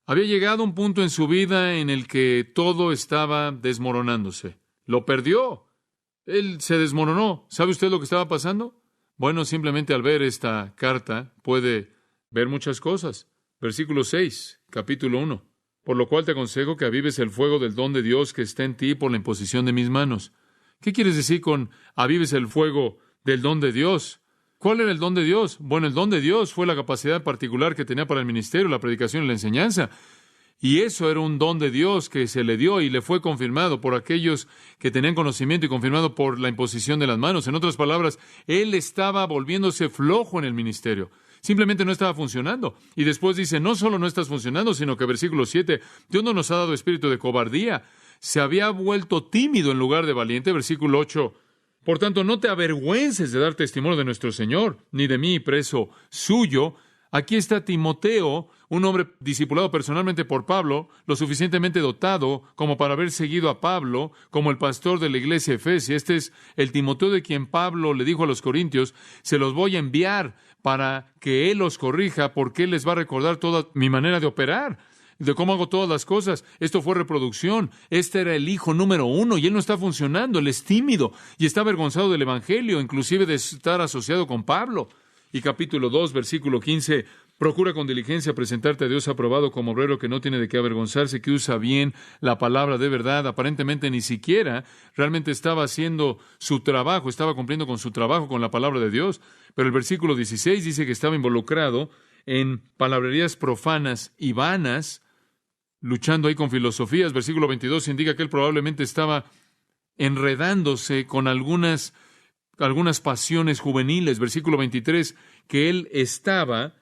había llegado a un punto en su vida en el que todo estaba desmoronándose. Lo perdió. Él se desmoronó. ¿Sabe usted lo que estaba pasando? Bueno, simplemente al ver esta carta puede ver muchas cosas. Versículo 6, capítulo 1. Por lo cual te aconsejo que avives el fuego del don de Dios que está en ti por la imposición de mis manos. ¿Qué quieres decir con avives el fuego del don de Dios? ¿Cuál era el don de Dios? Bueno, el don de Dios fue la capacidad particular que tenía para el ministerio, la predicación y la enseñanza. Y eso era un don de Dios que se le dio y le fue confirmado por aquellos que tenían conocimiento y confirmado por la imposición de las manos. En otras palabras, él estaba volviéndose flojo en el ministerio. Simplemente no estaba funcionando. Y después dice, no solo no estás funcionando, sino que versículo 7, Dios no nos ha dado espíritu de cobardía. Se había vuelto tímido en lugar de valiente. Versículo 8, por tanto, no te avergüences de dar testimonio de nuestro Señor, ni de mí, preso suyo. Aquí está Timoteo, un hombre discipulado personalmente por Pablo, lo suficientemente dotado como para haber seguido a Pablo como el pastor de la iglesia Efesia. Este es el Timoteo de quien Pablo le dijo a los corintios, se los voy a enviar para que él los corrija, porque él les va a recordar toda mi manera de operar, de cómo hago todas las cosas. Esto fue reproducción. Este era el hijo número 1 y él no está funcionando. Él es tímido y está avergonzado del evangelio, inclusive de estar asociado con Pablo. Y capítulo 2, versículo 15, procura con diligencia presentarte a Dios aprobado como obrero que no tiene de qué avergonzarse, que usa bien la palabra de verdad. Aparentemente ni siquiera realmente estaba haciendo su trabajo, estaba cumpliendo con su trabajo con la palabra de Dios. Pero el versículo 16 dice que estaba involucrado en palabrerías profanas y vanas, luchando ahí con filosofías. Versículo 22 indica que él probablemente estaba enredándose con algunas pasiones juveniles. Versículo 23, que él estaba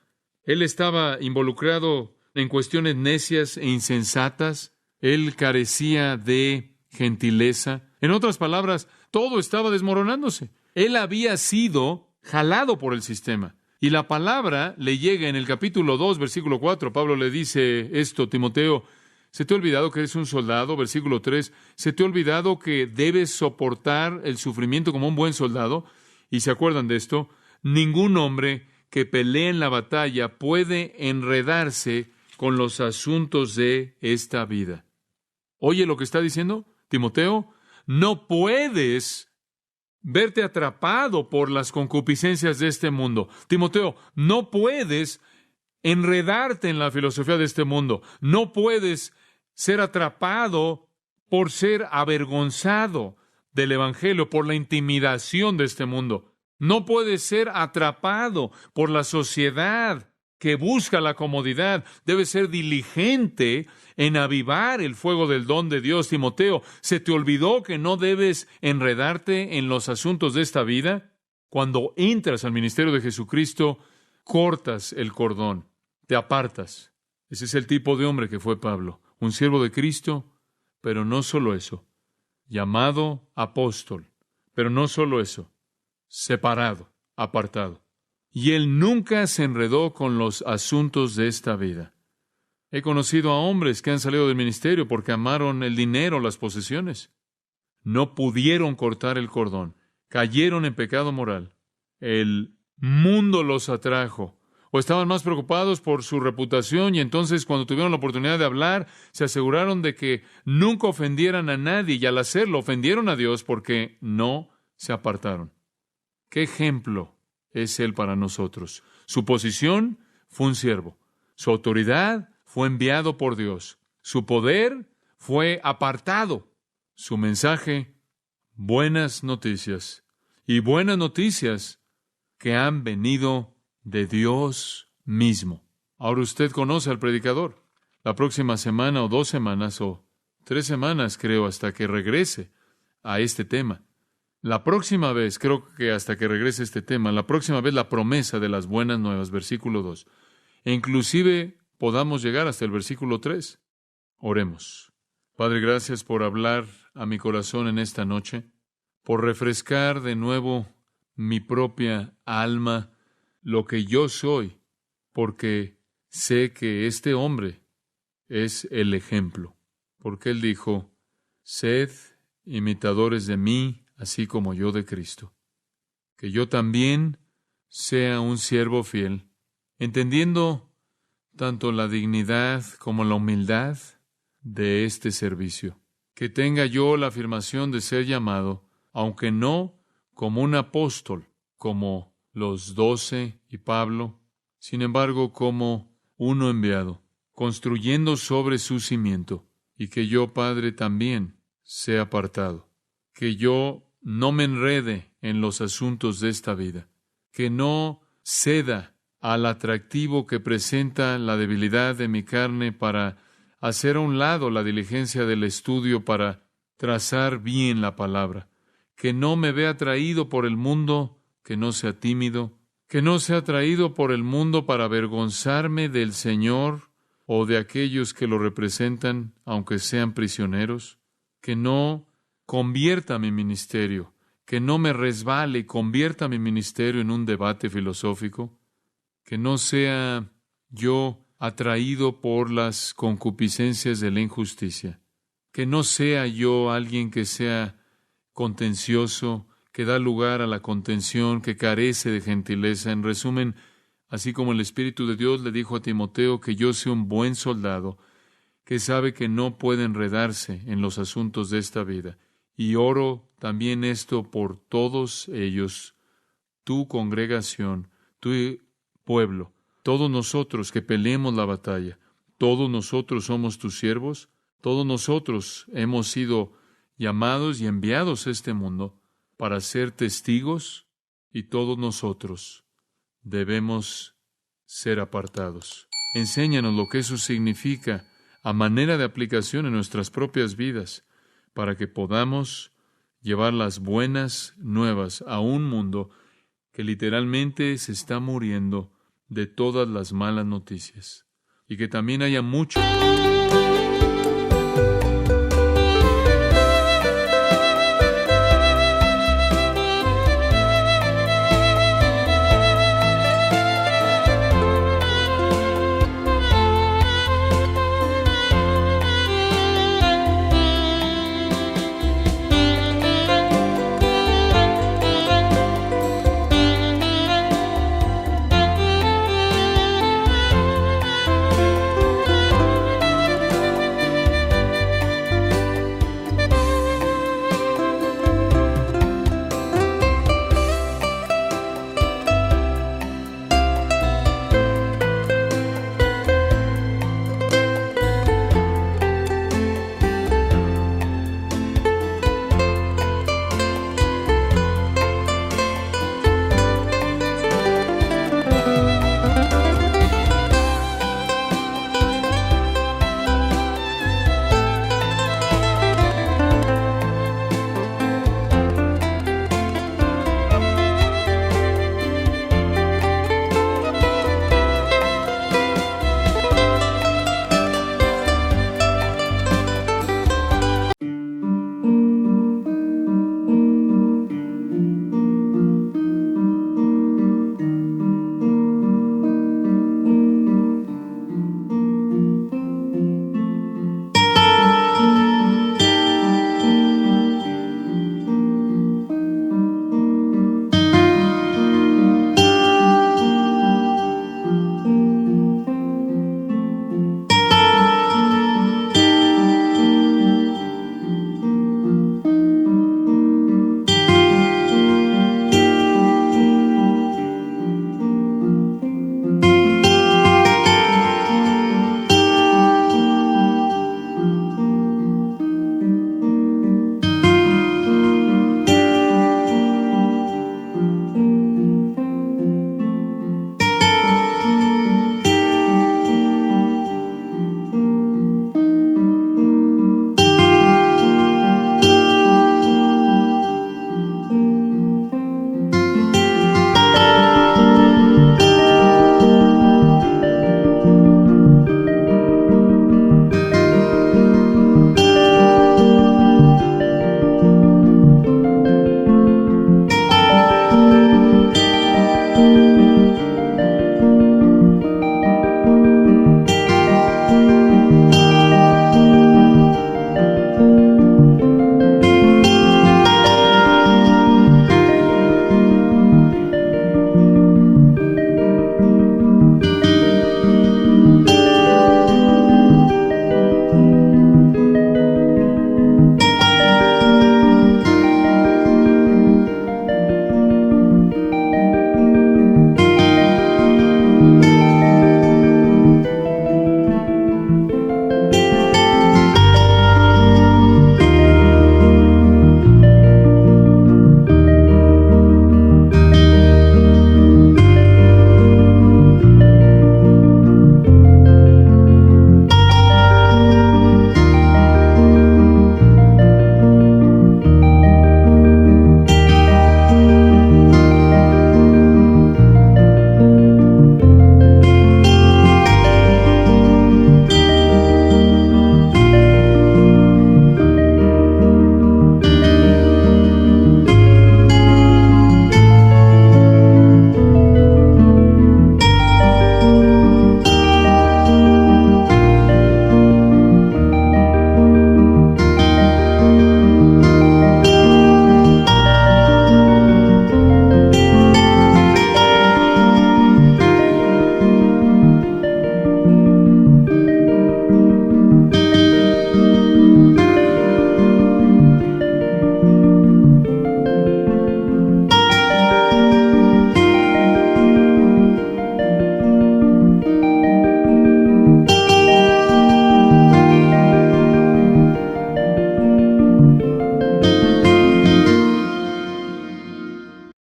involucrado en cuestiones necias e insensatas. Él carecía de gentileza. En otras palabras, todo estaba desmoronándose. Él había sido jalado por el sistema. Y la palabra le llega en el capítulo 2, versículo 4. Pablo le dice esto, Timoteo, ¿se te ha olvidado que eres un soldado? Versículo 3, ¿se te ha olvidado que debes soportar el sufrimiento como un buen soldado? Y se acuerdan de esto, ningún hombre que pelee en la batalla puede enredarse con los asuntos de esta vida. ¿Oye lo que está diciendo Timoteo? No puedes verte atrapado por las concupiscencias de este mundo. Timoteo, no puedes enredarte en la filosofía de este mundo. No puedes ser atrapado por ser avergonzado del evangelio, por la intimidación de este mundo. No puedes ser atrapado por la sociedad que busca la comodidad. Debes ser diligente en avivar el fuego del don de Dios. Timoteo, ¿se te olvidó que no debes enredarte en los asuntos de esta vida? Cuando entras al ministerio de Jesucristo, cortas el cordón, te apartas. Ese es el tipo de hombre que fue Pablo, un siervo de Cristo, pero no solo eso, llamado apóstol, pero no solo eso, separado, apartado. Y él nunca se enredó con los asuntos de esta vida. He conocido a hombres que han salido del ministerio porque amaron el dinero, las posesiones. No pudieron cortar el cordón. Cayeron en pecado moral. El mundo los atrajo. O estaban más preocupados por su reputación y entonces cuando tuvieron la oportunidad de hablar, se aseguraron de que nunca ofendieran a nadie y al hacerlo ofendieron a Dios porque no se apartaron. ¿Qué ejemplo es Él para nosotros? Su posición fue un siervo. Su autoridad fue enviado por Dios. Su poder fue apartado. Su mensaje, buenas noticias. Y buenas noticias que han venido de Dios mismo. Ahora usted conoce al predicador. La próxima semana o 2 semanas o 3 semanas, creo, hasta que regrese a este tema. La próxima vez, creo que hasta que regrese este tema, la próxima vez la promesa de las buenas nuevas, versículo 2. E inclusive podamos llegar hasta el versículo 3. Oremos. Padre, gracias por hablar a mi corazón en esta noche, por refrescar de nuevo mi propia alma, lo que yo soy, porque sé que este hombre es el ejemplo. Porque Él dijo, sed imitadores de mí, así como yo de Cristo. Que yo también sea un siervo fiel, entendiendo tanto la dignidad como la humildad de este servicio. Que tenga yo la afirmación de ser llamado, aunque no como un apóstol, como los 12 y Pablo, sin embargo como uno enviado, construyendo sobre su cimiento, y que yo, Padre, también sea apartado, que yo no me enrede en los asuntos de esta vida, que no ceda al atractivo que presenta la debilidad de mi carne para hacer a un lado la diligencia del estudio para trazar bien la palabra, que no me vea atraído por el mundo, que no sea tímido, que no sea atraído por el mundo para avergonzarme del Señor o de aquellos que lo representan, aunque sean prisioneros, que no convierta mi ministerio, que no me resbale y convierta mi ministerio en un debate filosófico, que no sea yo atraído por las concupiscencias de la injusticia, que no sea yo alguien que sea contencioso, que da lugar a la contención, que carece de gentileza. En resumen, así como el Espíritu de Dios le dijo a Timoteo que yo sea un buen soldado, que sabe que no puede enredarse en los asuntos de esta vida. Y oro también esto por todos ellos, tu congregación, tu pueblo, todos nosotros que peleemos la batalla, todos nosotros somos tus siervos, todos nosotros hemos sido llamados y enviados a este mundo para ser testigos, y todos nosotros debemos ser apartados. Enséñanos lo que eso significa a manera de aplicación en nuestras propias vidas, para que podamos llevar las buenas nuevas a un mundo que literalmente se está muriendo de todas las malas noticias, y que también haya muchos